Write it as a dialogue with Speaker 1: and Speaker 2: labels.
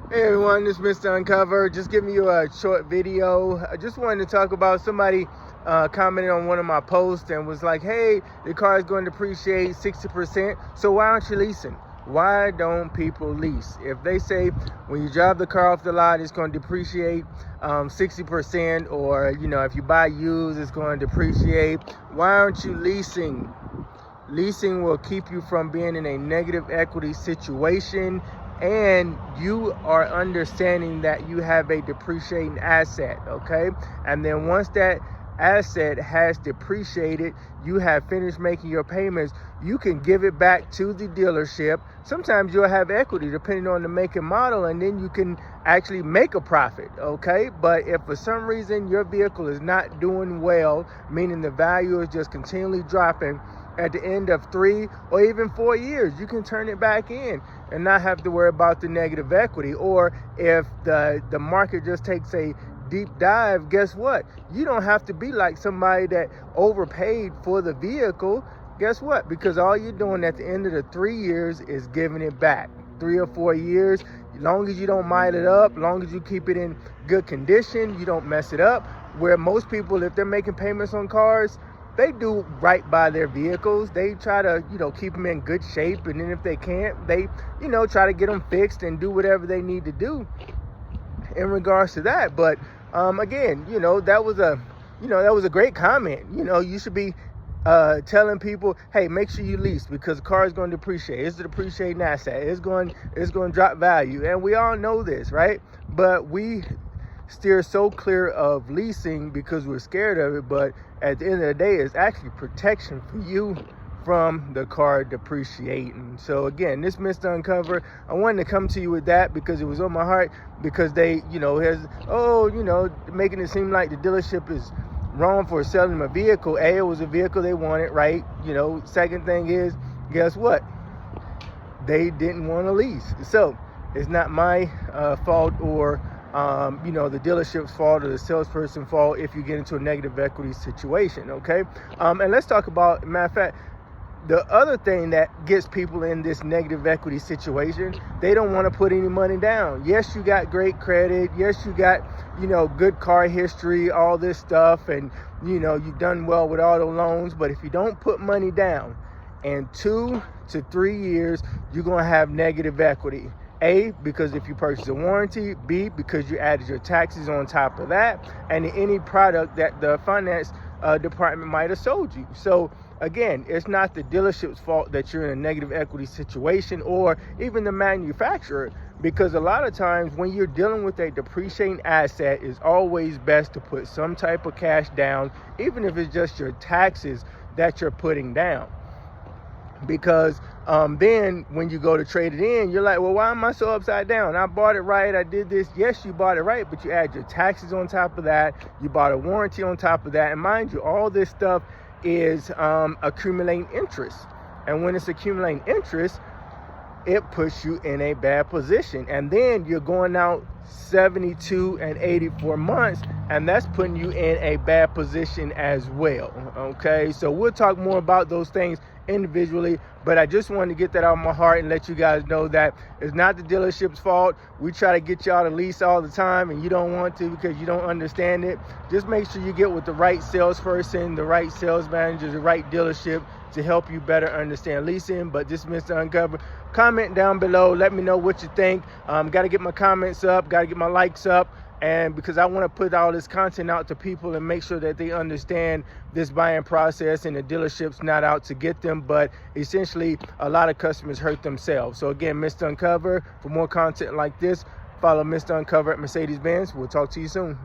Speaker 1: Hey everyone, this is Mr. Uncover. Just giving you a short video. I just wanted to talk about somebody commented on one of my posts and was like, hey, the car is going to depreciate 60%, so why aren't you leasing? Why don't people lease? If they say when you drive the car off the lot, it's going to depreciate 60%, or if you buy used, it's going to depreciate, why aren't you leasing? Leasing will keep you from being in a negative equity situation, and you are understanding that you have a depreciating asset, okay? And then once that asset has depreciated, you have finished making your payments, you can give it back to the dealership. Sometimes you'll have equity depending on the make and model, and then you can actually make a profit, okay? But if for some reason your vehicle is not doing well, meaning the value is just continually dropping, at the end of 3 or even 4 years, you can turn it back in and not have to worry about the negative equity. Or if the market just takes a deep dive, guess what? You don't have to be like somebody that overpaid for the vehicle. Guess what? Because all you're doing at the end of the 3 years is giving it back. 3 or 4 years, as long as you don't mile it up, as long as you keep it in good condition, you don't mess it up. Where most people, if they're making payments on cars, they do right by their vehicles. They try to, keep them in good shape. And then if they can't, they, try to get them fixed and do whatever they need to do in regards to that. But again, that was a great comment. You should be telling people, hey, make sure you lease, because the car is going to depreciate. It's a depreciating asset. It's going to drop value. And we all know this, right? But we steer so clear of leasing because we're scared of it. But at the end of the day, it's actually protection for you from the car depreciating. So again, this Mr. Uncover, I wanted to come to you with that because it was on my heart, because they, making it seem like the dealership is wrong for selling them a vehicle. It was a vehicle they wanted, right? Second thing is, guess what? They didn't want to lease. So it's not my fault, or the dealership's fault, or the salesperson's fault if you get into a negative equity situation, okay? And let's talk about, matter of fact, the other thing that gets people in this negative equity situation, they don't want to put any money down. Yes, you got great credit. Yes, you got, good car history, all this stuff, and, you've done well with auto loans. But if you don't put money down, in 2 to 3 years, you're going to have negative equity. A, because if you purchase a warranty. B, because you added your taxes on top of that, and any product that the finance department might have sold you. So again, it's not the dealership's fault that you're in a negative equity situation, or even the manufacturer, because a lot of times when you're dealing with a depreciating asset, it's always best to put some type of cash down, even if it's just your taxes that you're putting down. Because then when you go to trade it in, you're like, well, why am I so upside down? I bought it right. I did this. Yes, you bought it right, but you add your taxes on top of that. You bought a warranty on top of that. And mind you, all this stuff is accumulating interest. And when it's accumulating interest, it puts you in a bad position. And then you're going out 72 and 84 months, and that's putting you in a bad position as well. Okay, so we'll talk more about those things individually, but I just wanted to get that out of my heart and let you guys know that it's not the dealership's fault. We try to get y'all to lease all the time, and you don't want to because you don't understand it. Just make sure you get with the right salesperson, the right sales manager, the right dealership to help you better understand leasing. But this is Mr. Uncover. Comment down below, let me know what you think. Got to get my comments up, got to get my likes up, and because I want to put all this content out to people and make sure that they understand this buying process, and the dealership's not out to get them, but essentially a lot of customers hurt themselves. So again, Mr. Uncover. For more content like this, follow Mr. Uncover at Mercedes-Benz. We'll talk to you soon.